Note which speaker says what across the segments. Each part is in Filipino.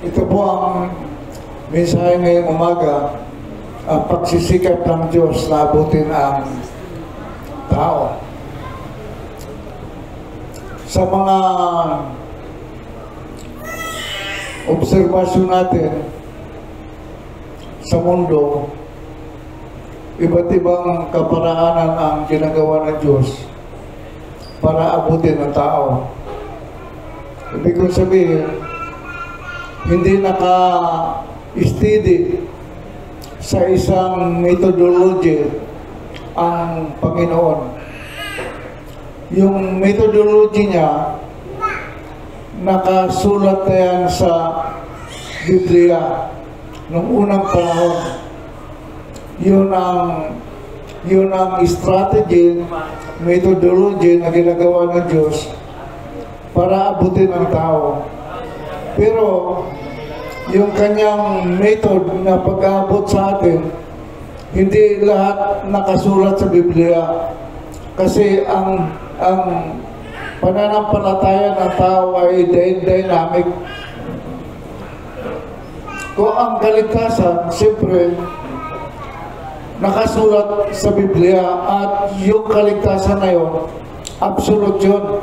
Speaker 1: Ito po ang mensahe ngayong umaga, ang pagsisikap ng Diyos na abutin ang tao. Sa mga obserbasyon natin sa mundo, iba't ibang kaparaanan ang ginagawa ng Diyos para abutin ang tao. Ibig kong sabihin, hindi naka-steady sa isang methodology ang Panginoon. Yung methodology niya, nakasulat na yan sa Biblia noong unang panahon. Yun ang strategy, methodology na ginagawa ng Diyos para abutin ang tao. Pero yung kanyang method na pag-aabot sa atin, hindi lahat nakasulat sa Biblia. Kasi ang pananampalataya ng tao ay dynamic. Kung ang kaligtasan, siyempre, nakasulat sa Biblia at yung kaligtasan na yun, absolute yun.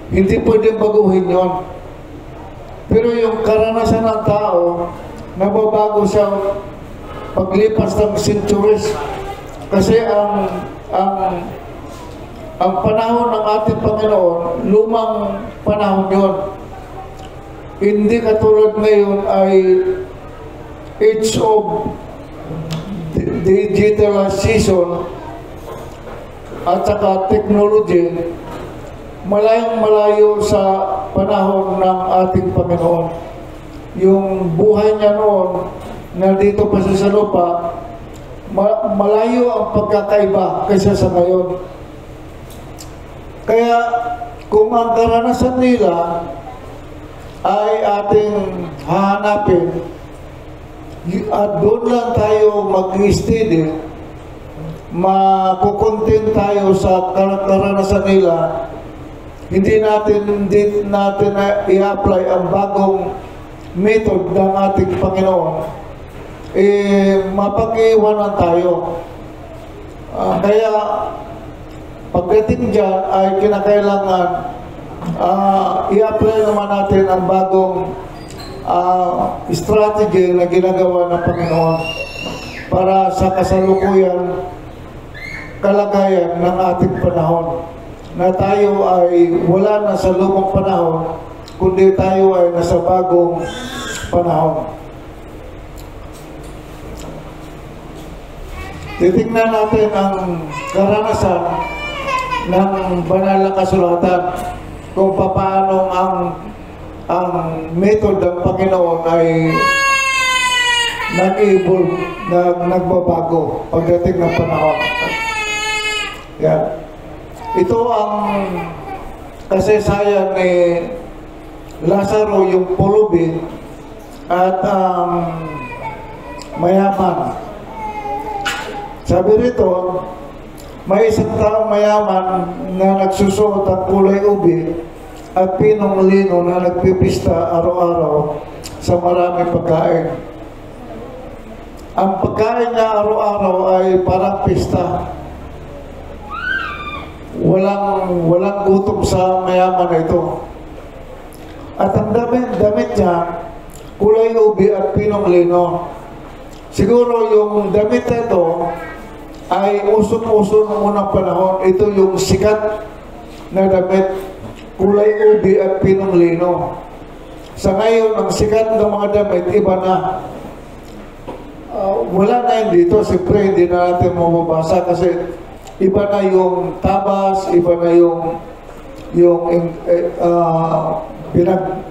Speaker 1: Hindi pwedeng baguhin yun. Pero yung karanasan ng tao, nababago siya paglipas ng centuries. Kasi ang panahon ng ating Panginoon, lumang panahon yun. Hindi katulad ngayon ay age of digitalization at saka technology, malayong malayo sa panahon ng ating Panginoon. Yung buhay niya noon, nandito pa siya sa lupa, malayo ang pagkakaiba kaysa sa ngayon. Kaya kung ang karanasan nila ay ating hahanapin at doon lang tayo mag-steady, makukontent tayo sa karanasan nila, hindi natin i-apply ang bagong method ng ating Panginoon, mapag-iwanan tayo. Kaya pagdating dyan ay kinakailangan i-apply naman natin ang bagong strategy na ginagawa ng Panginoon para sa kasalukuyan kalagayan ng ating panahon, na tayo ay wala na sa lumang panahon, kundi tayo ay nasa bagong panahon. Titingnan natin ang karanasan ng banal na kasulatan kung paano ang method ng Panginoon ay nag-evolve, nagbabago pagdating ng panahon. Yan. Ito ang kasaysayan ni Lazaro, yung pulubi at mayaman. Sabi rito, may isang taong mayaman na nagsusuot ang kulay ubi at pinong lino na nagpipista araw-araw sa maraming pagkain. Ang pagkain niya araw-araw ay parang pista. Walang gutom sa mayaman na ito. At ang damit niya, kulay ubi at pinong lino. Siguro yung damit na ito ay usong-uso ng unang panahon. Ito yung sikat na damit, kulay ubi at pinong lino. Sa ngayon, ang sikat ng mga damit, iba na. Wala na yun dito. Siyempre, hindi na natin mababasa kasi iba na yung tabas, iba na yung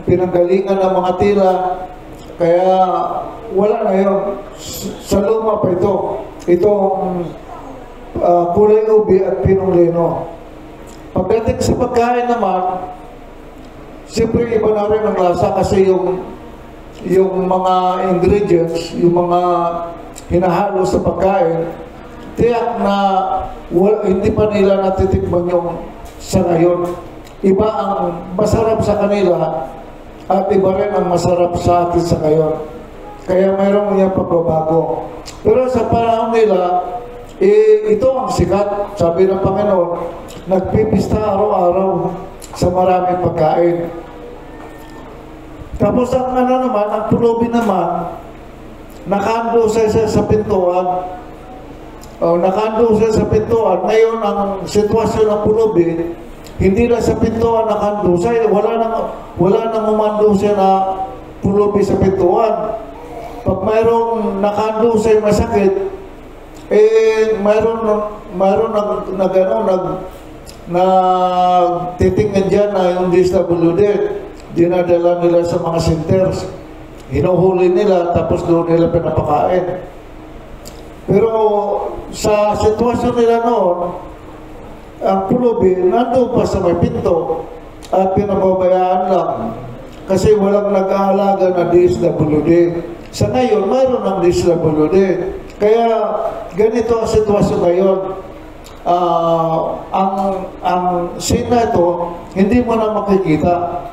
Speaker 1: pinanggalingan ng mga tila. Kaya wala na yun. Sa luma pa ito. Itong kulay ubi at pinong lino. Pagdating sa pagkain naman, siyempre iba na rin ang lasa kasi yung mga ingredients, yung mga hinahalo sa pagkain, tiyak na hindi pa nila natitikman yung sa ngayon. Iba ang masarap sa kanila at iba rin ang masarap sa atin sa ngayon. Kaya mayroong niya pagbabago. Pero sa panahon nila, ito ang sikat. Sabi ng Panginoon, nagpipista araw-araw sa maraming pagkain. Tapos ang naman, ang pulubi naman, nakaandusay siya sa pintuan. Nakaandusay sa pintuan. Ngayon, ang sitwasyon ng pulubi, hindi na sa pintuan nakandusay. Wala nang umandusay na pulubi sa pintuan. Pag mayroong nakandusay masakit, mayroon titingnan dyan na yung DSWD. Dinadala nila sa mga centers. Hinuhuli nila, tapos doon nila pinapakain. Pero sa sitwasyon nila noon, ang pulubi nandun pa sa may pinto at pinababayaan lang kasi walang nag-aalaga na DSWD. Sa ngayon, mayroon ng DSWD. Kaya ganito ang sitwasyon ngayon. Ang sina ito, hindi mo na makikita.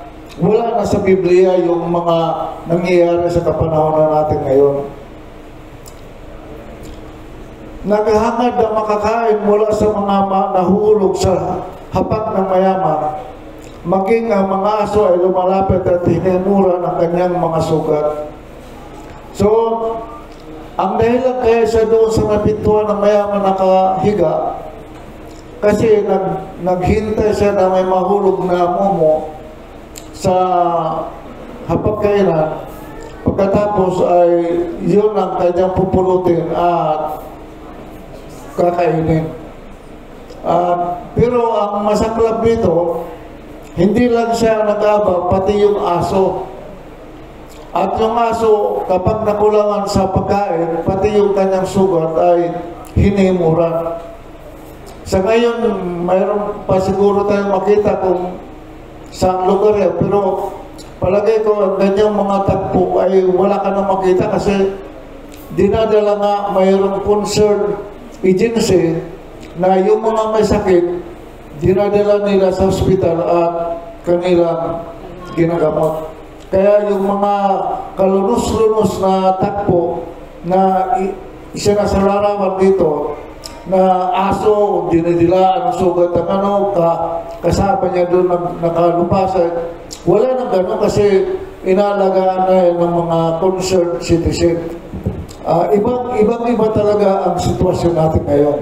Speaker 1: Wala na sa Biblia yung mga nangyayari sa kapanahonan natin ngayon. Naghahangad ang makakain mula sa mga nahulog sa hapak ng mayaman. Maging ang mga aso ay lumalapit at hinimura ng kanyang mga sugat. So, ang dahilan kaya siya doon sa mapintuan ng mayaman nakahiga, kasi naghintay siya na may mahulog na mumo sa hapagkainan. Pagkatapos ay yun ang kanyang pupulutin at kakainin. Pero ang masaklap dito, hindi lang siya nag-abang, pati yung aso. At yung aso, kapag nakulangan sa pagkain, pati yung kanyang sugat ay hinimuran. Sa ngayon, mayroon pa siguro tayong makita kung saan lugar yan. Pero palagay ko, ang ganyang mga tagpo ay wala ka na makita kasi dinadala nga mayroong concern agency na yung mga may sakit, dinadala nila sa hospital at kanilang ginagamot. Kaya yung mga kalunos-lunos na takpo na isinasalarawan dito na aso, dinidila, sugat ang kasama niya doon nakalupasay. Wala nang gano'n kasi inalagaan na yan ng mga concerned citizen. Ibang-iba talaga ang sitwasyon natin ngayon.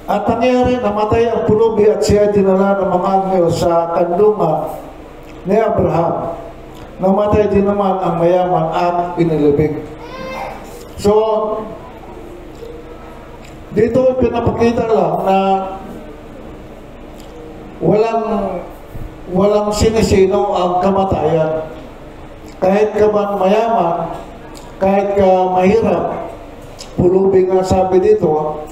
Speaker 1: At nangyari, namatay ang pulubi at siya dinala ng mga anghel sa kandungan ni Abraham. Namatay din naman ang mayaman at inilibing. So, dito pinapakita lang na walang sinisino ang kamatayan. Kahit ka man mayaman, kahit ka mahirap, pulubi nga sabi dito,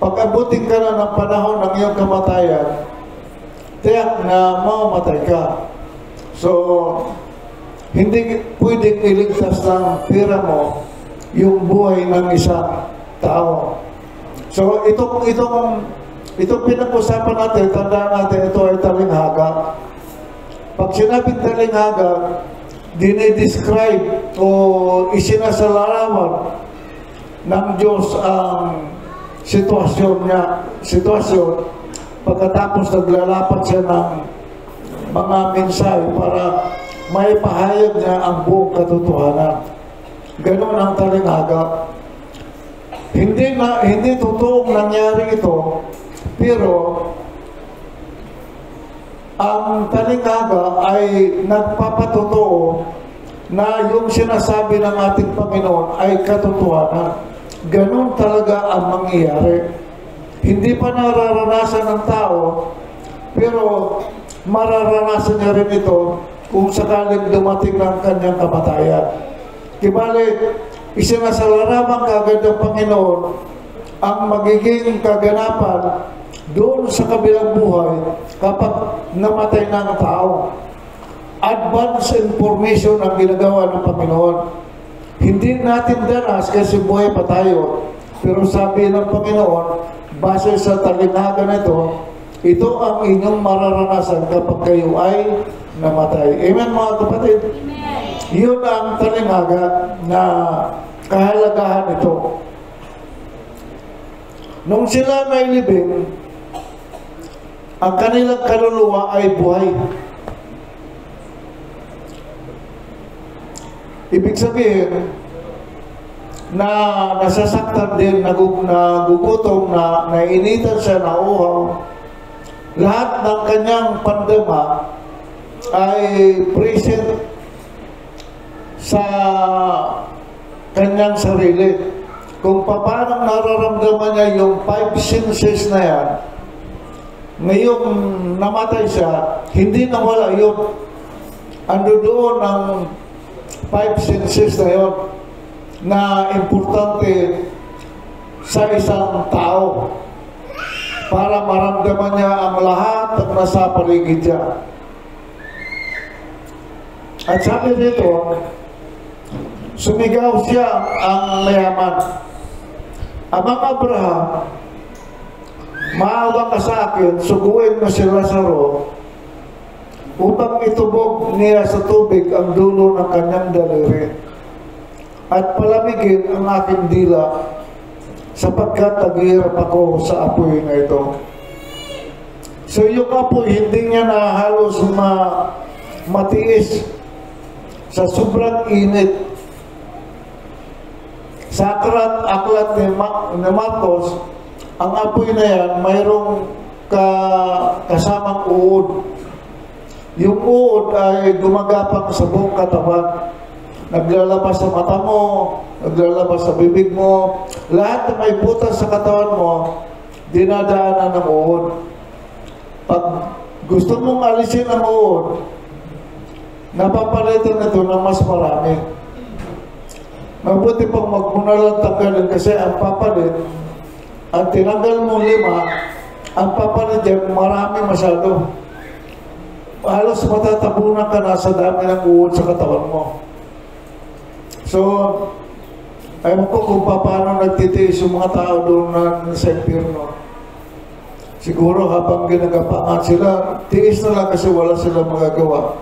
Speaker 1: pag-abutin ka na ng panahon ng iyong kamatayan, tiyak na mamamatay ka. So, hindi pwedeng iligtas ng pera mo yung buhay ng isang tao. So, itong pinag-usapan natin, tandaan natin, ito ay talinghaga. Pag sinabing talinghaga, dinidescribe o isinasalarawan ng Diyos ang sitwasyon pagkatapos naglalapat siya ng mga mensahe para may pahayag niya ang buong katotohanan. Ganon ang talinghaga. Hindi totoong nangyari ito, pero ang talinghaga ay nagpapatotoo na yung sinasabi ng ating Panginoon ay katotohanan. Ganon talaga ang mangyayari. Hindi pa nararanasan ng tao, pero mararanasan niya rin ito kung sakaling dumating ng kanyang kamatayan. Kibali, isinasalaraman kagad ng Panginoon ang magiging kaganapan doon sa kabilang buhay kapag namatay na ang tao. Advance information ang ginagawa ng Panginoon. Hindi natin danas kasi buhay pa tayo. Pero sabi ng Panginoon, base sa talinghaga na ito, Ito ang inyong mararanasan kapag kayo ay namatay. Amen mga kapatid?
Speaker 2: Amen.
Speaker 1: Yun ang talinghaga na kahalagahan ito. Nung sila may libing, ang kanilang kaluluwa ay buhay. Ibig sabihin, na nasasaktan din, nagugutom, na nainitan siya, nauhaw, lahat ng kanyang pandama ay present sa kanyang sarili. Kung paano nararamdaman niya yung 5 senses na yan, ngayong namatay siya, hindi nawala yun. Ando doon ang 5 senses na yun na importante sa isang tao para maramdaman niya ang lahat ng nasa paligid niya. At sabi dito, sumigaw siya ang mayaman. Amang Abraham, maawa ka sa akin, suguin mo si Lazaro upang itubog niya sa tubig ang dulo ng kanyang daliri at palamigin ang aking dila sapagkat naghihirap ako sa apoy na ito. So yung apoy, hindi niya na halos matiis sa sobrang init. Sa aklat ni Marcos, ang apoy na yan, mayroong kasamang uod. Yung uod ay gumagapang sa buong katawan. Naglalabas sa mata mo, naglalabas sa bibig mo, lahat na may butas sa katawan mo, dinadaanan ng uod. Pag gusto mong alisin ang uod, napapalitan ito ng mas marami. Mabuti pang magmuna lang tanggalin kasi ang papalit, ang tinanggal mo 5, ang papalit dyan, marami masyado. Halos matatabunan ka na sa dami ng uod sa katawan mo. So, ayaw ko kung paano nagtitiis yung mga tao doon na sa impyerno. Siguro habang ginagapangan sila, tiis na lang kasi wala silang magagawa.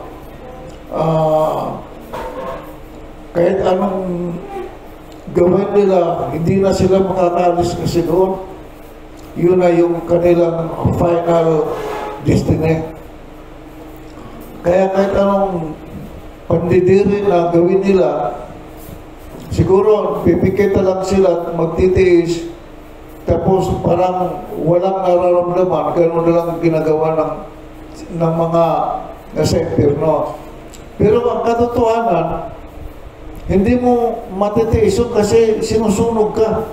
Speaker 1: Kahit anong gawin nila, hindi na sila makakalis kasi doon. Yun na yung kanilang final destiny. Kaya kahit anong pandidiri na gawin nila, siguro pipikit na lang sila at magtitiis, tapos parang walang nararamdaman, gano'n na lang ginagawa ng mga nasa impyerno. Pero ang katotohanan, hindi mo matitiis kasi sinusunog ka.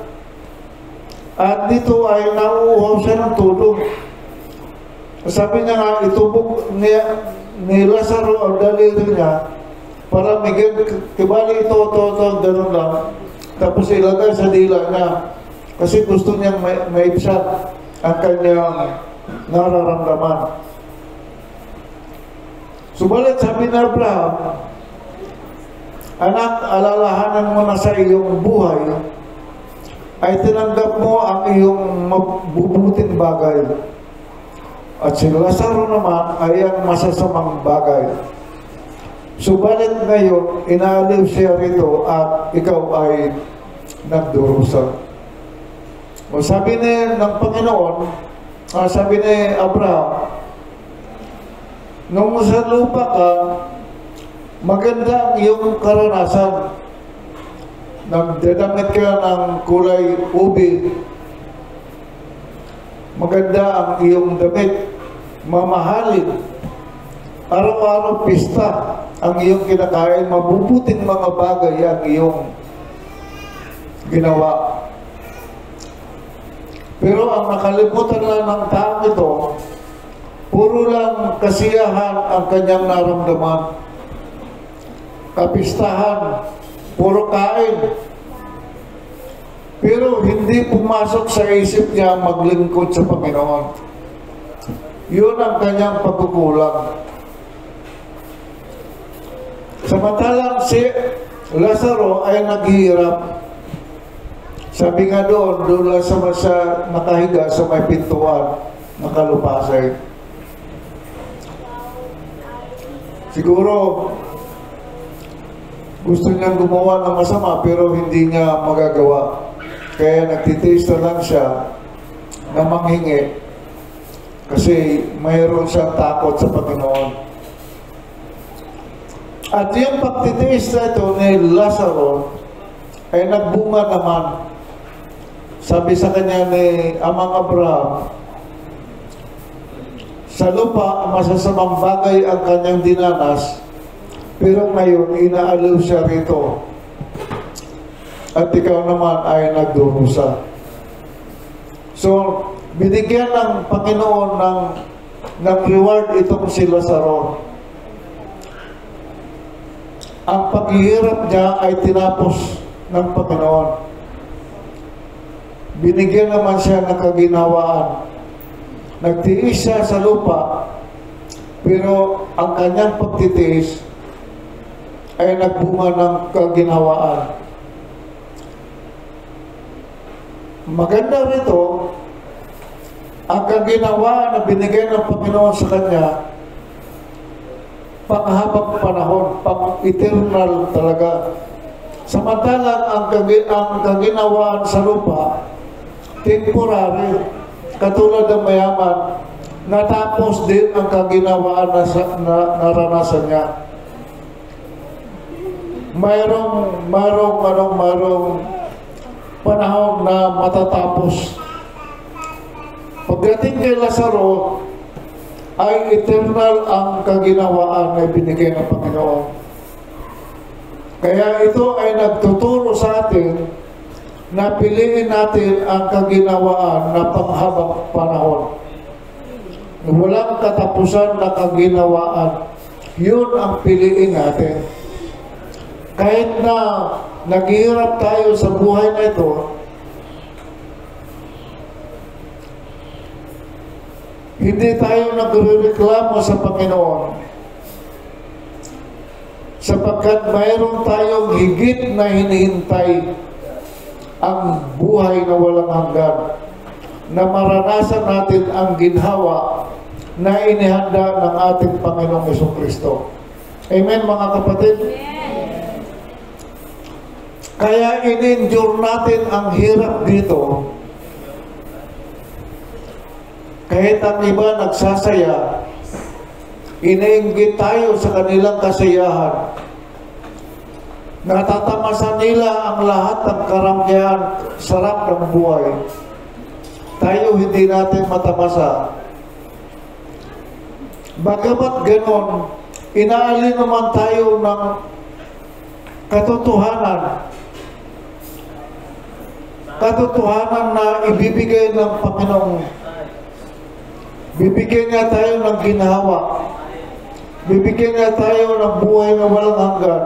Speaker 1: At dito ay nauuhaw siya ng tulog. Sabi niya nga, itubog ni Lazaro ang daliri niya para migyan, kibali ito, gano'n lang. Tapos ilagay sa dila niya. Kasi gusto niyang maipsat ang kanyang nararamdaman. Subalit sabi ni Abraham, anak, alalahanan mo na sa iyong buhay, ay tinanggap mo ang iyong mabubuting bagay. At si Lazaro naman ay ang masasamang bagay. Subalit ngayon, inaaliw siya rito at ikaw ay nagdurusa. O sabi ng Panginoon, sabi ni Abraham, nung sa lupa ka, maganda ang iyong karanasan. Nagdadamit ka ng kulay ubi. Maganda ang iyong damit. Mamahalin. Araw-araw pista ang iyong kinakain. Mabubuting mga bagay ang iyong ginawa. Pero ang nakalimutan lang ng taong ito, puro lang kasiyahan ang kanyang naramdaman. Kapistahan, puro kain. Pero hindi pumasok sa isip niya maglingkod sa Panginoon. Yun ang kanyang pagkukulang. Samantalang si Lazaro ay naghihirap. Sabi nga doon lang sa nakahiga sa may pintuan. nakalupasay. Siguro, gusto niyang gumawa ng masama pero hindi niya magagawa. Kaya nagtitiis na lang siya na manghingi kasi mayroon siyang takot sa Panginoon. At yung pagtitiis na ito ni Lazaro ay nagbunga naman. Sabi sa kanya ni Amang Abraham, sa lupa, masasamang bagay ang kanyang dinanas, pero ngayon, inaaliw siya rito. At ikaw naman ay nagdurusa. So, binigyan ng Panginoon ng reward itong si Lazaro. Ang paghihirap niya ay tinapos ng Panginoon. Binigyan naman siya ng kaginhawaan. Nagtiis siya sa lupa, pero ang kanyang pagtitiis ay nagbunga ng kaginhawaan. Maganda rito, ang kaginhawaan na binigay ng Panginoon sa kanya, panghabang panahon, pang-eternal talaga. Samantalang ang kaginhawaan sa lupa, temporary, katulad ng mayaman, natapos din ang kaginhawaan na naranasan niya. Mayroong panahon na matatapos. Pagdating kay Lazaro, ay eternal ang kaginhawaan na binigay ng Panginoon. Kaya ito ay nagtuturo sa atin na piliin natin ang kaginhawaan na panghabang panahon. Walang katapusan na kaginhawaan. Yun ang piliin natin. Kahit na naghihirap tayo sa buhay na ito, hindi tayo nagrereklamo sa Panginoon sapagkat mayroon tayong higit na hinihintay, ang buhay na walang hanggan, na maranasan natin ang ginhawa na inihanda ng ating Panginoong Jesucristo. Amen, mga kapatid? Kaya in-endure natin ang hirap dito. Kahit ang iba nagsasaya, iniinggit tayo sa kanilang kasiyahan. Natatamasan nila ang lahat ng karamihan, sarap ng buhay. Tayo hindi natin matamasa. Bagamat ganon, inaalin naman tayo ng katotohanan. Katotohanan na ibibigay ng Panginoon. Bibigyan niya tayo ng ginhawa. Bibigyan niya tayo ng buhay na walang hanggan.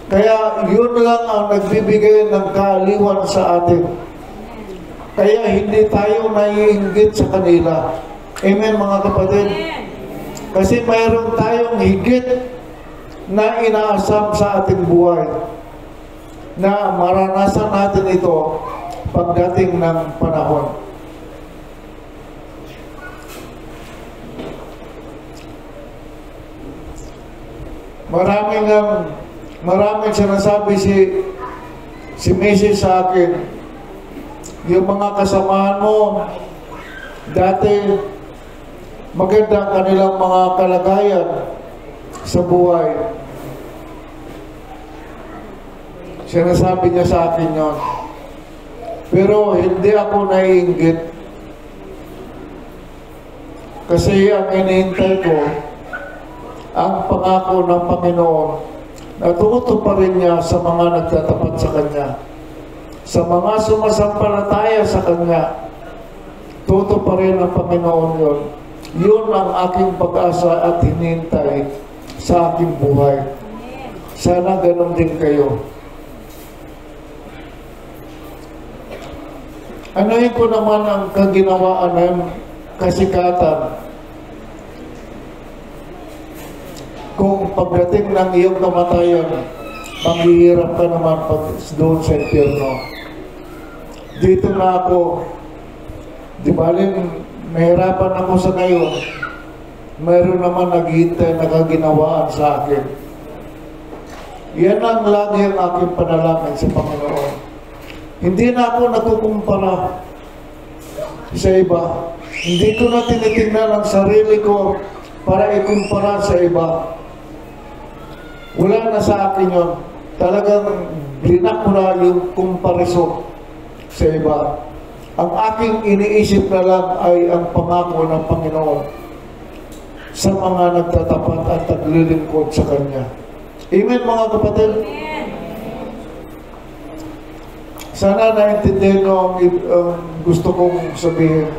Speaker 1: Kaya yun lang ang nagbibigay ng kaaliwan sa atin. Kaya hindi tayo naiinggit sa kanila. Amen, mga kapatid? Kasi mayroon tayong higit na inaasam sa ating buhay na maranasan natin ito pagdating ng panahon. Maraming sinasabi si Mrs. sa akin, yung mga kasamahan mo, dati maganda ang kanilang mga kalagayan sa buhay. Sinasabi niya sa akin yun. Pero hindi ako naiinggit. Kasi ang inihintay ko, ang pangako ng Panginoon, natutuparin niya sa mga nagtatapat sa Kanya. Sa mga sumasampalataya sa Kanya, tutuparin ng Panginoon yun. Yun ang aking pag-asa at hinintay sa aking buhay. Sana ganun din kayo. Anahin ko naman ang kaginawaan ng kasikatan. Kung pagdating ng iyong kamatayan, manghihirap ka naman doon sa impyerno. Dito na ako, di baling nahirapan ako sa ngayon, mayroon naman naghihintay na kaginawaan sa akin. Yan ang lagi ang aking panalangin sa Panginoon. Hindi na ako nagkukumpara sa iba. Hindi ko na tinitingnan ang sarili ko para ikumpara sa iba. Wala na sa akin yun. Talagang blinak ko na yung kumparison sa iba. Ang aking iniisip na lang ay ang pangako ng Panginoon sa mga nagtatapat at naglilingkod sa Kanya. Amen, mga kapatid? Sana naintindihan nyo ang gusto kong sabihin.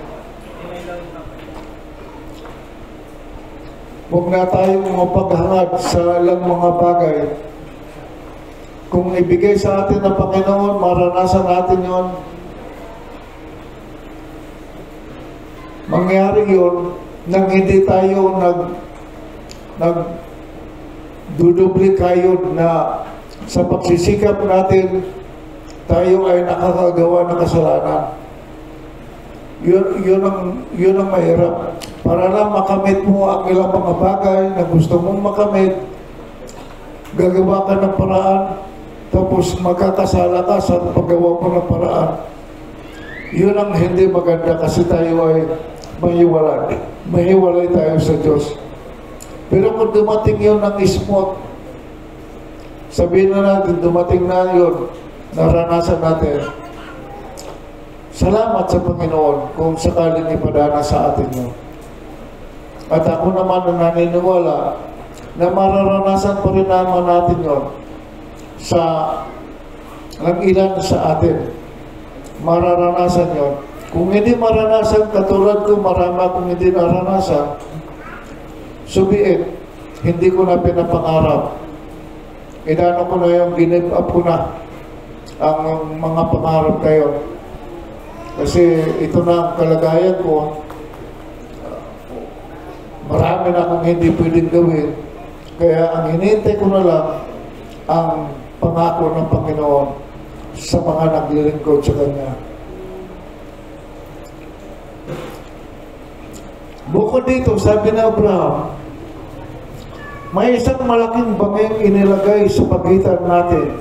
Speaker 1: Huwag na tayong mapaghangad sa lang mga bagay. Kung ibigay sa atin ng Panginoon, maranasan natin yon. Mangyari yun nang hindi tayo dudubli kayo na sa pagsisikap natin tayo ay nakakagawa ng kasalanan. Yun ang mahirap. Para lang makamit mo ang ilang mga bagay na gusto mong makamit, gagawa ka ng paraan, tapos magkakasala ka sa paggawa mo ng paraan. Yun ang hindi maganda kasi tayo ay mahiwalay. Mahiwalay tayo sa Diyos. Pero kung dumating yun ng smooth, sabihin na natin, dumating na yun, naranasan natin. Salamat sa Panginoon kung sakaling ipadana sa atin yun. At ako naman na naniniwala na mararanasan pa rin naman natin yun sa ng ilan sa atin. Mararanasan yun. Kung hindi maranasan, katulad ko, marami akong hindi naranasan, subiin, hindi ko na pinapangarap. Inano ko na yung give up ko na ang mga pangarap kayo. Kasi ito na ang kalagayan ko. Marami na akong hindi pwedeng gawin. Kaya ang hinihintay ko na lang ang pangako ng Panginoon sa mga naglilingkod sa Kanya. Bukod dito, sabi ni Abraham, may isang malaking banging inilagay sa pagitan natin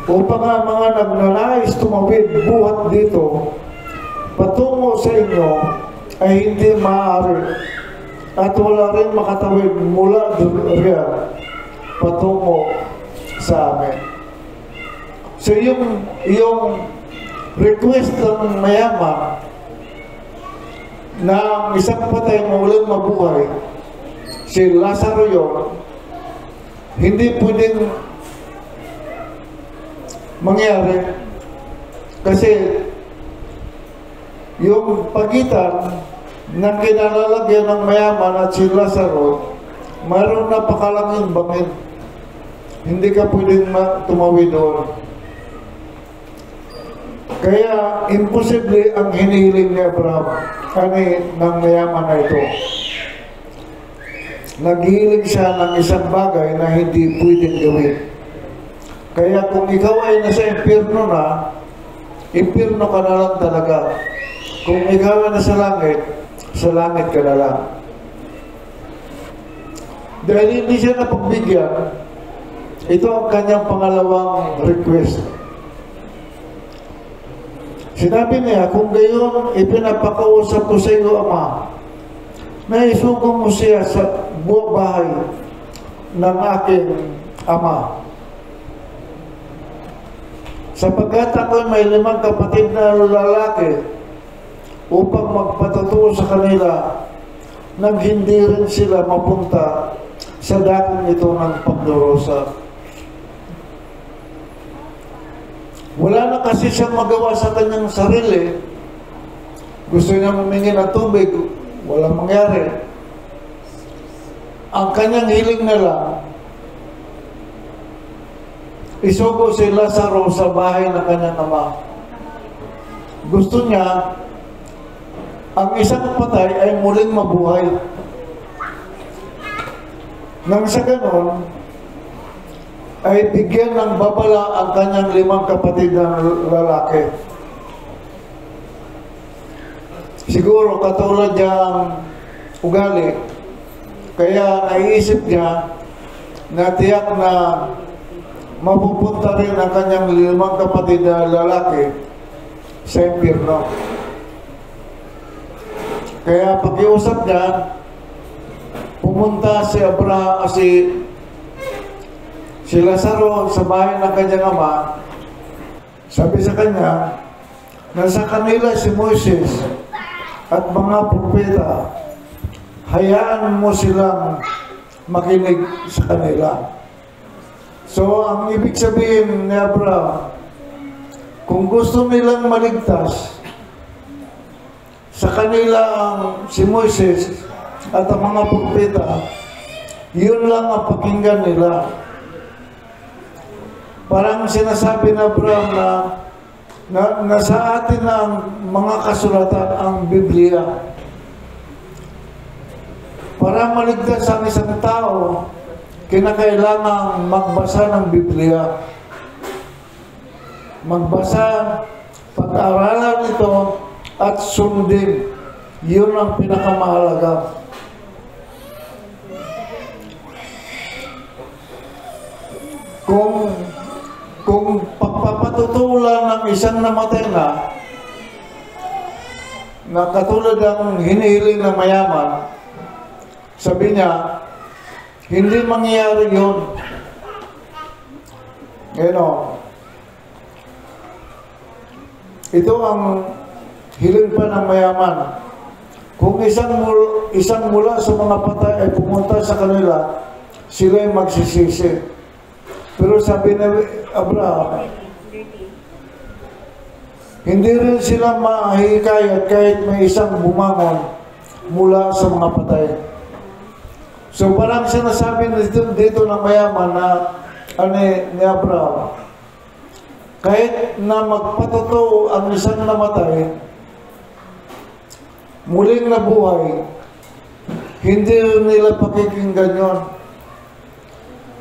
Speaker 1: upang ang mga nagnanais tumawid buhat dito patungo sa inyo ay hindi maaari at wala rin makatawid mula riyan patungo sa amin. So yung request ng mayaman na isang patay maulang mabuhay, si Lazaro yun, hindi pwedeng mangyari kasi yung pagitan ng kinalalagyan ng mayaman at si Lazaro, mayroon na pakalangin bangin. Hindi ka pwedeng tumawid doon. Kaya imposible ang hinihiling ni Abraham ng mayaman na ito. Naghihiling siya ng isang bagay na hindi pwedeng gawin. Kaya kung ikaw ay nasa impyerno na, impyerno ka na lang talaga. Kung ikaw ay nasa langit ka na lang. Dahil hindi siya napagbigyan, ito ang kanyang pangalawang request. Sinabi niya, kung gayon ipinapakausap ko sa iyo, Ama, na isugo mo siya sa buong bahay ng aking ama. Sapagkat ako'y may 5 kapatid na lalaki upang magpatutuo sa kanila nang hindi rin sila mapunta sa dakong ito ng pagdurusa. Wala na kasi siyang magawa sa kanyang sarili. Gusto niya humingi ng tubig, walang mangyari. Ang kanyang hiling na lang, isugo si Lazaro sa bahay ng kanyang ama. Gusto niya, ang isang patay ay muling mabuhay. Nang sa ganon, ay bigyan ng babala ang kanyang 5 kapatid na lalaki. siguro katulad niyang ugali, kaya naiisip niya na tiyak na mapupunta rin ang kanyang 5 kapatid na lalaki sa impyerno. Kaya pag-iusap niya, pumunta si Lazaro sa bahay ng kanyang ama. Sabi sa kanya, nasa kanila si Moises at mga propeta, hayaan mo silang makinig sa kanila. So, ang ibig sabihin ni Abraham, kung gusto nilang maligtas, sa kanila ang si Moises at ang mga propeta, yun lang ang pakinggan nila. Parang sinasabi ni Abraham na nasa atin na ang mga kasulatan, ang Biblia. Para maligtas ang isang tao, kinakailangang magbasa ng Biblia. Magbasa, pag-aralan ito, at sundin. Yun ang pinakamahalaga. Kung pagpapatutulan ng isang namatay na katulad ng hinihiling ng mayaman, sabi niya, hindi mangyayari yun. Ito ang hiling pa ng mayaman. Kung isang mula sa mga patay ay pumunta sa kanila, sila ay magsisisi. Pero sabi ni Abraham, hindi rin sila mahihikayat kahit may isang bumangon mula sa mga patay. So parang sinasabi dito ng mayaman na ni Abraham, kahit na magpatotoo ang isang namatay, muling nabuhay, hindi nila pakikinggan yun.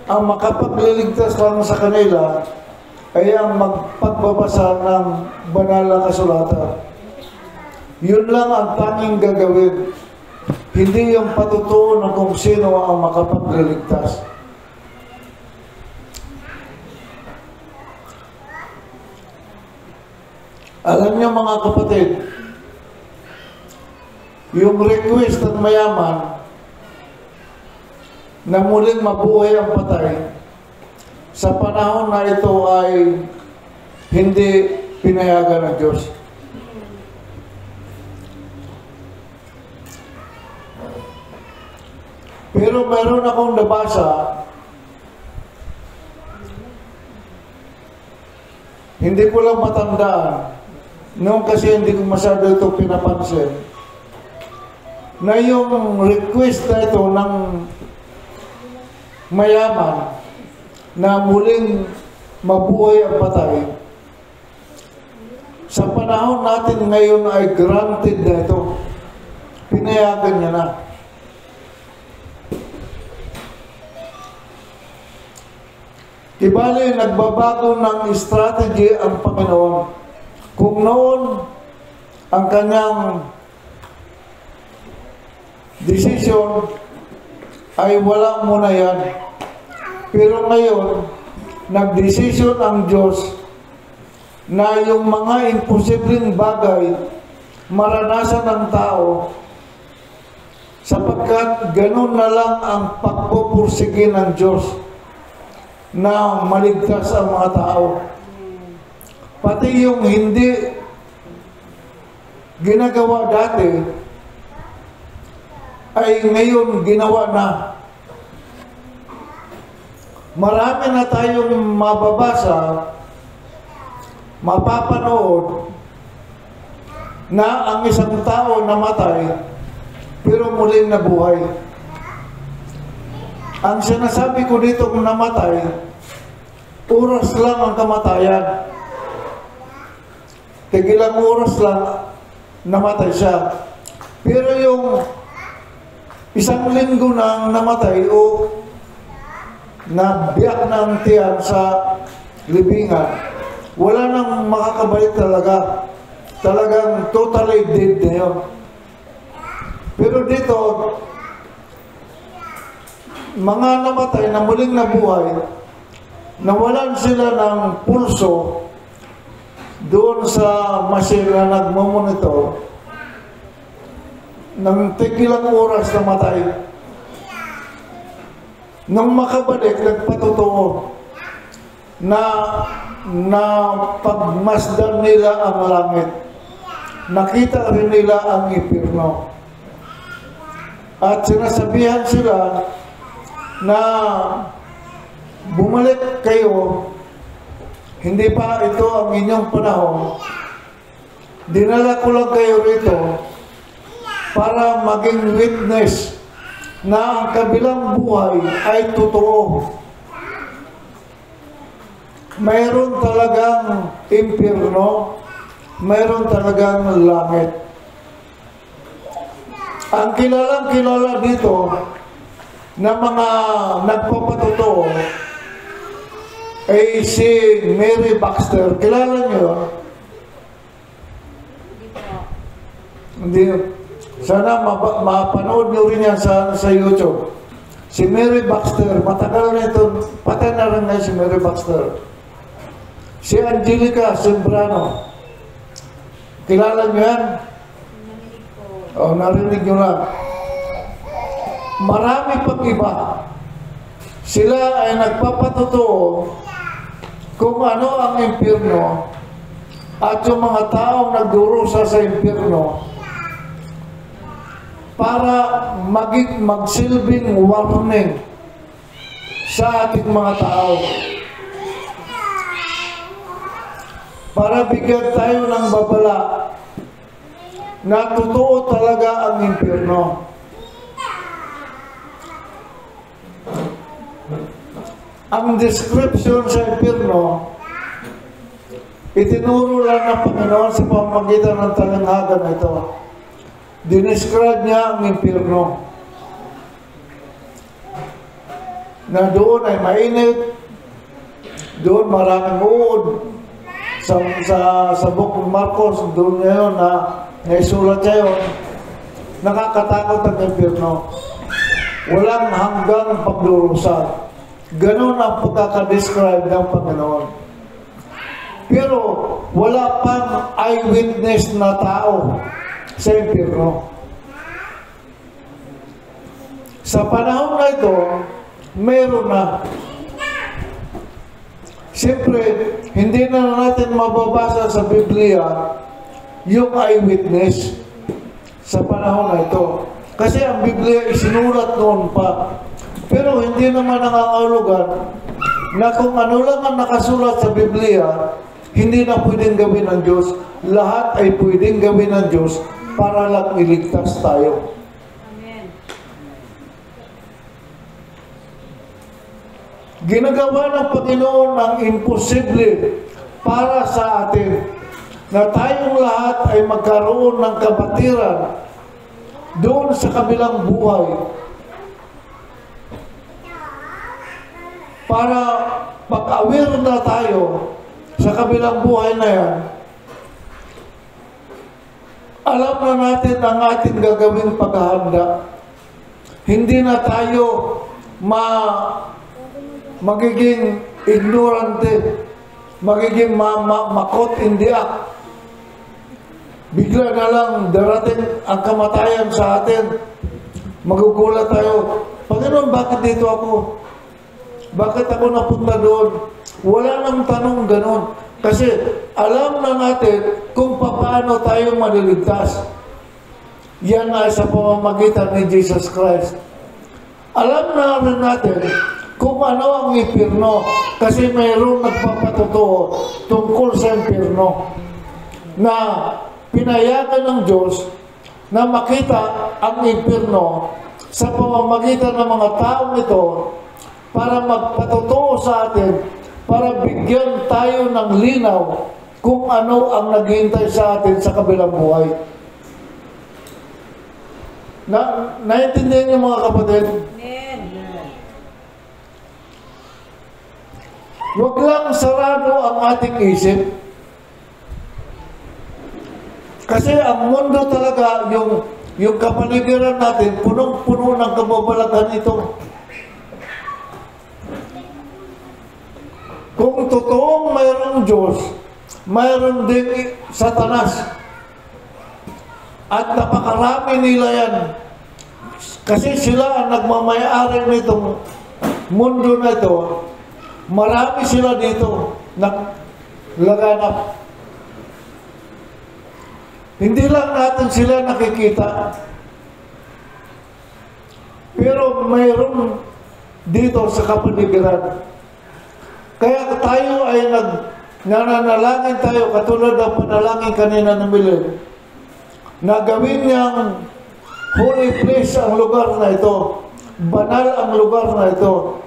Speaker 1: Ang makapagliligtas lang sa kanila ay ang magpagbabasa ng banal na kasulatan. Yun lang ang tanging gagawin. Hindi yung patutuo na kung sino ang makapagliligtas. Alam niyo mga kapatid, yung request ng mayaman na muling mabuhay ang patay, sa panahon na ito ay hindi pinayagan ng Diyos. Pero mayroon akong nabasa, hindi ko lang matandaan, noon kasi hindi ko masyado ito pinapansin, na yung request na ito ng mayaman na muling mabuhay ang patay, sa panahon natin ngayon ay granted na ito. Pinayagan niya na. Ibali, nagbabago ng strategy ang Panginoon. Kung noon, ang kanyang decision ay wala muna yan. Pero ngayon, nag-decision ang Diyos na yung mga imposibleng bagay maranasan ng tao sapagkat ganun na lang ang pagpupursige ng Diyos na maligtas ang mga tao. Pati yung hindi ginagawa dati ay ngayon ginawa na. Marami na tayong mababasa, mapapanood na ang isang tao namatay pero muling nabuhay. Ang sinasabi ko dito kung namatay, oras lang ang kamatayan. Tigilang oras lang namatay siya. Pero yung isang linggo nang namatay o nabiyak ng tiyan sa libingan, wala nang makakabalik talaga. Talagang totally dead na yun. Pero dito, mga namatay na muling nabuhay, nawalan sila ng pulso doon sa machine na nagmamonitor, nang tigilang oras na matay. Nang makabalik, nagpatotoo na pagmasdan nila ang langit. Nakita rin nila ang impyerno. At sinasabihan sila na bumalik kayo, hindi pa ito ang inyong panahon. Dinala ko lang kayo rito para maging witness na ang kabilang buhay ay totoo. Mayroon talagang impyerno, mayroon talagang langit. Ang kilalang-kilala dito na mga nagpapatotoo ay si Mary Baxter. Kilala niyo? Hindi. Sana mapanood niyo rin yan sa YouTube. Si Mary Baxter, matagal na ito, patay na rin na si Mary Baxter. Si Angelica Sembrano. Kilala niyo yan? O, narinig niyo lang. Marami pang iba. Sila ay nagpapatotoo kung ano ang impyerno at yung mga taong nagdurusa sa impyerno para magsilbing warning sa ating mga tao. Para bigyan tayo ng babala na totoo talaga ang impyerno. Ang description sa impyerno, itinuro lang ng Panginoon sa pamamagitan ng talinghaga na ito. Dinescribe niya ang impyerno. Na doon ay mainit, doon maraming uod. Sa Book of Marcos, doon ngayon na naisulat siya yun, nakakatakot ang impyerno. Walang hanggang pagdurusa. Ganon ang pagkakadescribe ng Panginoon. Pero wala pang eyewitness na tao sa impyerno. Sa panahon na ito, meron na. Siyempre, hindi na natin mababasa sa Biblia yung eyewitness sa panahon na ito. Kasi ang Biblia isinulat noon pa. Pero hindi naman nangangahulugan na kung ano lang ang nakasulat sa Biblia, hindi na pwedeng gawin ng Diyos. Lahat ay pwedeng gawin ng Diyos para lang iligtas tayo.
Speaker 2: Amen.
Speaker 1: Ginagawa ng Panginoon ang imposible para sa atin na tayong lahat ay magkaroon ng kabatiran doon sa kabilang buhay para pag-aware na tayo sa kabilang buhay na yan. Alam na natin ang ating gagawing paghahanda. Hindi na tayo magiging ignorante, magiging makot in the act. Bigla na lang darating ang kamatayan sa atin. Magugulat tayo. Panginoon, bakit dito ako? Bakit ako napunta doon? Wala nang tanong ganon. Kasi alam na natin kung paano tayo maliligtas. Yan ay sa pamamagitan ni Jesus Christ. Alam na rin natin kung ano ang impyerno. Kasi mayroong nagpapatotoo tungkol sa impyerno na pinayagan ng Diyos na makita ang impyerno sa pamamagitan ng mga taong ito para magpatotoo sa atin, para bigyan tayo ng linaw kung ano ang naghihintay sa atin sa kabilang buhay. Naintindihan niyo mga kapatid?
Speaker 2: Amen.
Speaker 1: Huwag lang sarado ang ating isip. Kasi ang mundo talaga, yung yung kapaligiran natin, punong-puno ng kababalaghan ito. Kung totoong mayroong Diyos, mayroon din Satanas. At napakarami nila yan. Kasi sila ang nagmamayari nitong mundo na ito. Marami sila dito laganap. Hindi lang natin sila nakikita. Pero mayroon dito sa kapaligiran. Kaya tayo ay nananalangin tayo, katulad ng panalangin kanina ng Milen, na gawin niyang holy place ang lugar na ito, banal ang lugar na ito,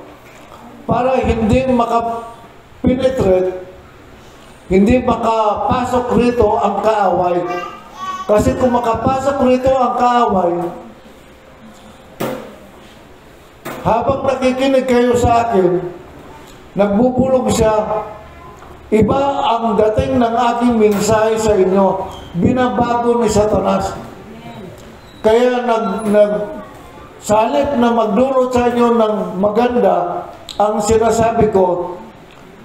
Speaker 1: para hindi makapenetrate, hindi makapasok rito ang kaaway. Kasi kung makapasok rito ang kaaway, habang nakikinig kayo sa akin, nagbubulong siya, iba ang dating ng aking mensahe sa inyo, binabago ni Satanas. Kaya salip na magdulot sa inyo ng maganda, ang sinasabi ko,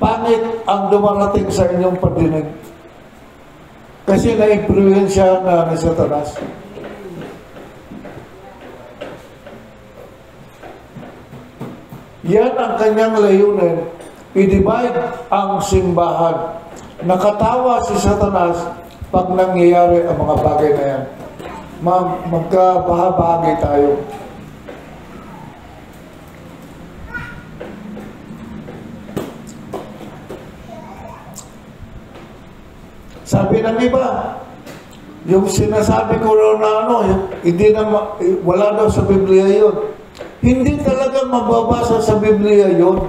Speaker 1: pangit ang dumarating sa inyong pagdinig. Kasi na-influensya na ni Satanas. Yan ang kanyang layunin, i-divide ang simbahan. Nakatawa si Satanas pag nangyayari ang mga bagay na yan. Magkabahabagi tayo. Sabi ng iba, yung sinasabi ko raw na wala daw sa Biblia yun. Hindi talaga mababasa sa Biblia yun.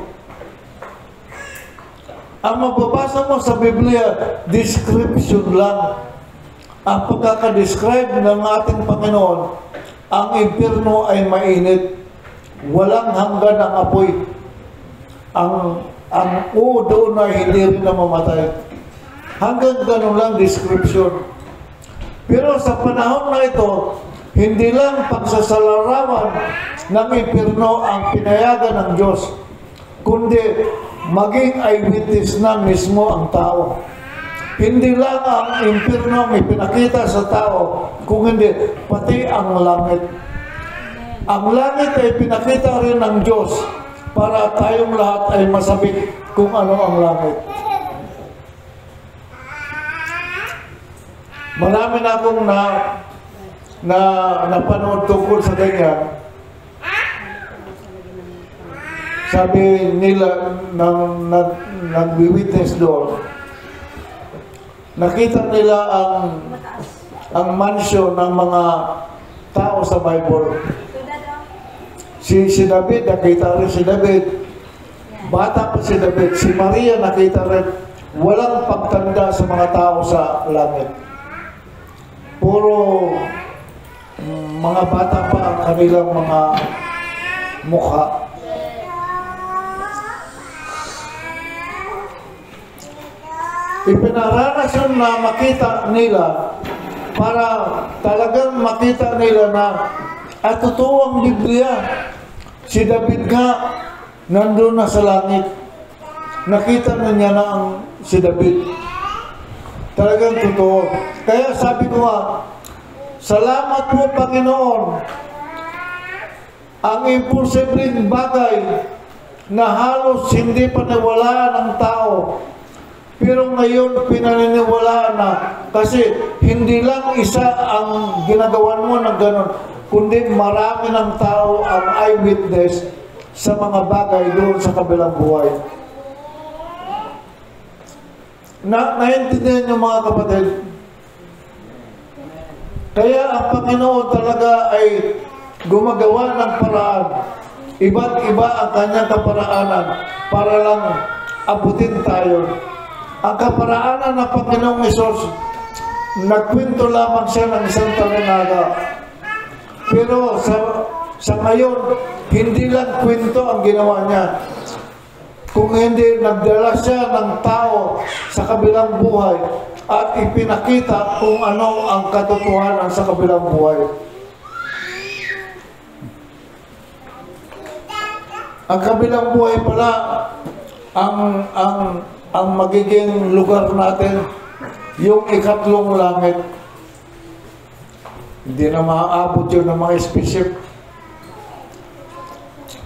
Speaker 1: Ang mababasa mo sa Biblia, description lang. Ang pagkakadescribe ng ating Panginoon, ang impyerno ay mainit. Walang hanggan ang apoy. Ang doon ay hindi rin na mamatay. Hanggang ganun lang description. Pero sa panahon na ito, hindi lang pagsasalarawan ng impyerno ang pinayagan ng Diyos, kundi maging eyewitness na mismo ang tao. Hindi lang ang impyerno ang ipinakita sa tao, kung hindi, pati ang langit. Ang langit ay pinakita rin ng Diyos para tayong lahat ay masabik kung ano ang langit. Marami na akong napanood tungkol sa ganyan. Sabi nila, nag-witness doon, nakita nila ang mansion ng mga tao sa Bible. Si David, nakita rin si David. Bata pa si David. Si Maria, nakita rin. Walang pagtanda sa mga tao sa langit. Puro mga bata pa ang kanilang mga mukha. Ipinaranas yun na makita nila para talagang makita nila na at totoo ang Biblia. Si David nga nandun na sa langit. Nakita na niya na si David. Talagang totoo. Kaya sabi ko nga, salamat po Panginoon. Ang imposibleng bagay na halos hindi paniwalaan ng tao, pero ngayon pinaniniwalaan na, kasi hindi lang isa ang ginagawan mo ng gano'n, kundi marami ng tao ang eyewitness sa mga bagay doon sa kabilang buhay. Naintindihan niyo mga kapatid? Kaya ang Panginoon talaga ay gumagawa ng paraan. Iba't iba ang kanyang kaparaanan para lang abutin tayo. Ang kaparaanan ng Panginoong Hesus, nagkwento lamang siya ng isang talinaga. Pero sa ngayon, hindi lang kwento ang ginawa niya. Kung hindi, nagdala siya ng tao sa kabilang buhay at ipinakita kung ano ang katotohanan sa kabilang buhay. Ang kabilang buhay pala, ang magiging lugar natin, yung ikatlong langit. Hindi na maaabot yun ng mga spaceship.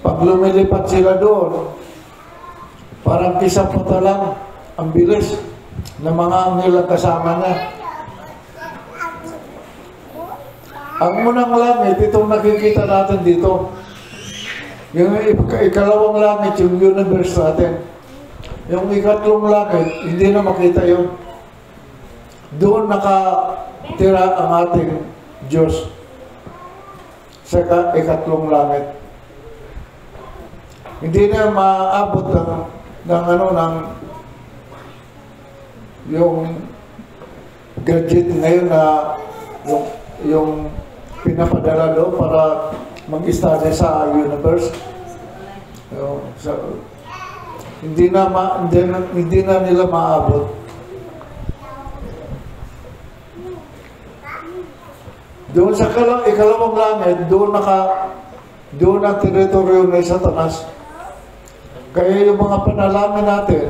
Speaker 1: Pag lumilipat sila doon, parang kisang pata lang ang bilis ng mga anghel ang kasama niya. Ang munang langit, itong nakikita natin dito. Yung ikalawang langit, yung universe natin. Yung ikatlong langit, hindi na makita yun. Doon nakatira ang ating Diyos sa ikatlong langit. Hindi na maabot ng yung gadget ngayon na yung pinapadala doon para mag-study sa universe. Hindi na nila maabot. Doon sa ikalawang langit, doon ang teritoryo ng Satanas. Kaya yung mga panalangin natin,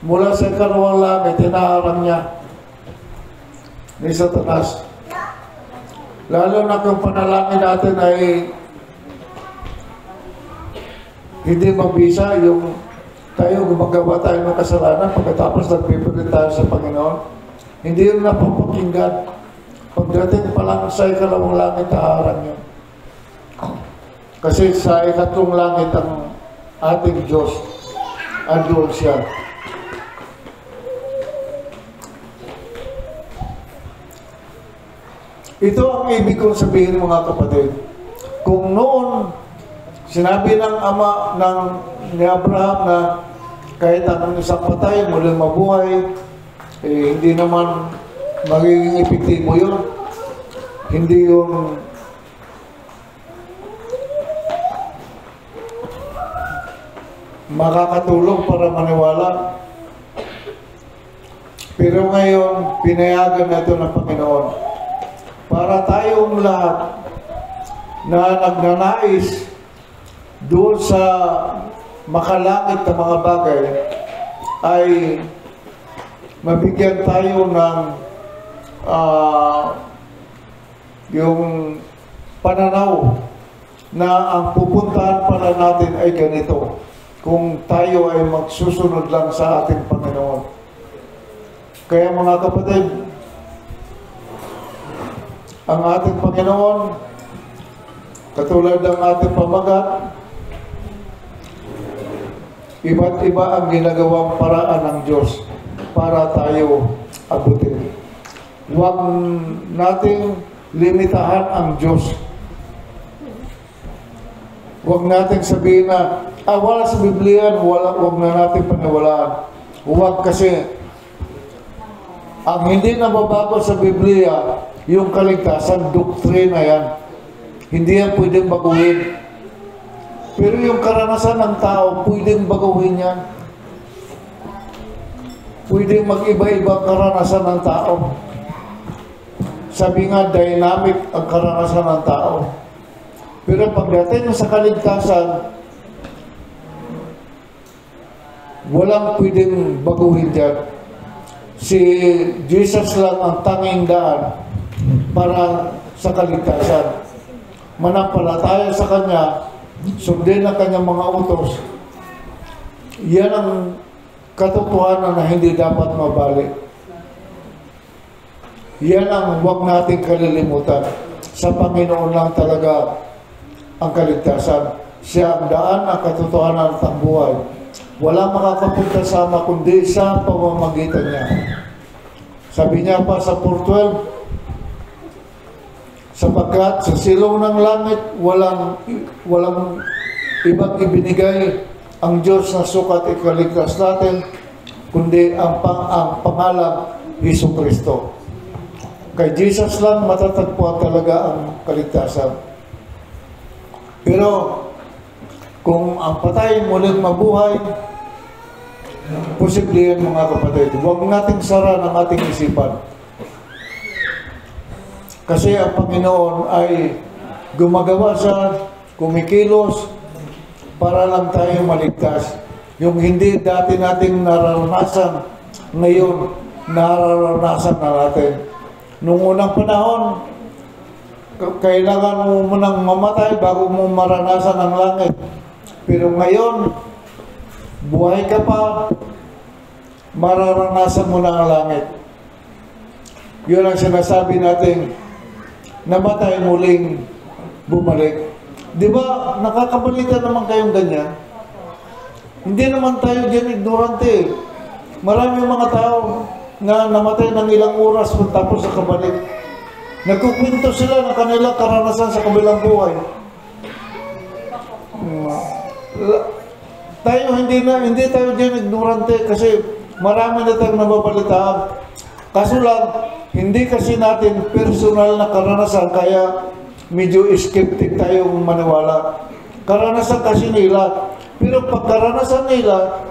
Speaker 1: mula sa ikalawang langit, hinaharang niya ni Satanas. Lalo na kung panalangin natin ay hindi mabisa, yung tayo gumagawa tayo ng kasalanan pagkatapos nagpipilit tayo sa Panginoon, hindi yun napapakinggan. Pagdating pa lang sa ikalawang langit, haharang yun. Kasi sa ikatlong langit ang ating Diyos, andun siya. Ito ang ibig kong sabihin, mga kapatid. Kung noon, sinabi ng ama ni Abraham na kahit ang isang patay, muling mabuhay, hindi naman magiging epektibo yun. Hindi yun makakatulong para maniwala. Pero ngayon, pinayagan na ito ng Panginoon. Para tayong lahat na nagnanais doon sa makalangit na mga bagay ay mabigyan tayo ng yung pananaw na ang pupuntahan pala natin ay ganito kung tayo ay magsusunod lang sa ating Panginoon. Kaya mga kapatid, ang ating Panginoon, katulad ng ating pamagat, iba't iba ang ginagawang paraan ng Diyos para tayo abutin. Huwag nating limitahan ang Diyos. Huwag nating sabihin na, wala sa Biblia, huwag na natin paniwalaan. Huwag, kasi ang hindi nababago sa Biblia, yung kaligtasan, doktrina yan. Hindi yan pwedeng baguhin. Pero yung karanasan ng tao, pwedeng baguhin yan. Pwedeng mag-iba-iba karanasan ng tao. Sabi nga, dynamic ang karanasan ng tao. Pero pagdating sa kaligtasan, walang pwedeng baguhin dyan. Si Jesus lang ang tanging daan para sa kaligtasan. Manampalataya sa Kanya, sundin ang Kanyang mga utos. Yan ang katotohanan na hindi dapat mabalik. Yan ang huwag nating kalilimutan. Sa Panginoon lang talaga ang kaligtasan. Siya ang daan, ang katotohanan at ang buhay. Wala makakapunta sa Ama kundi sa pamamagitan niya. Sabi niya pa sa 4:12, sapagkat sa silong ng langit walang ibang ibinigay ang Diyos na sukat ikaligtas natin kundi ang pangalang Jesucristo. Kay Jesus lang matatagpuan talaga ang kaligtasan. Pero kung ang patay muling mabuhay, posible yan, mga kapatid. Huwag nating sara ng ating isipan. Kasi ang Panginoon ay gumagawa siya, kumikilos, para lang tayo maligtas. Yung hindi dati nating nararanasan, ngayon, nararanasan na natin. Nung unang panahon, kailangan mo munang mamatay bago mo maranasan ang langit. Pero ngayon, buhay ka pa, mararanasan mo na ang langit. Yun ang sinasabi natin, namatay muling bumalik. Di ba, nakakabalita naman kayong ganyan? Hindi naman tayo dyan ignorante. Maraming mga tao na namatay ng ilang oras tapos sa kabalik. Nagkukwento sila ng kanilang karanasan sa kabilang buhay. Hindi tayo dyan ignorante kasi marami na tayong nababalitaan. Kaso lang, hindi kasi natin personal na karanasan kaya medyo skeptic tayong maniwala. Karanasan kasi nila. Pero pag karanasan nila,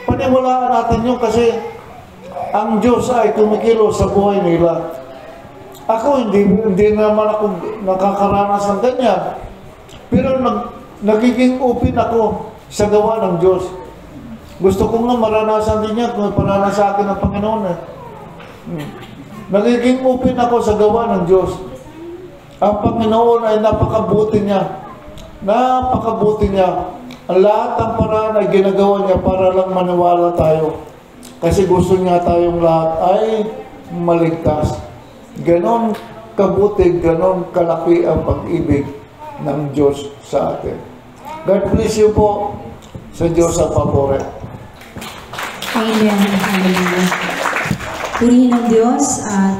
Speaker 1: paniwalaan natin yun kasi ang Diyos ay kumikilos sa buhay nila. Ako, hindi naman ako nakakaranas ng ganyan. Pero nagiging open ako sa gawa ng Diyos. Gusto ko nga maranasan din yan kung parana sa akin ng Panginoon. Nagiging open ako sa gawa ng Diyos. Ang Panginoon ay napakabuti niya. Napakabuti niya. Ang lahat ng paraan ay ginagawa niya para lang maniwala tayo. Kasi gusto niya tayong lahat ay maligtas. Ganon kabuti, ganon kalaki ang pag-ibig ng Diyos sa atin. God bless you po sa Diyos ang papuri.
Speaker 2: Amen. Hallelujah. Purihin ng Diyos at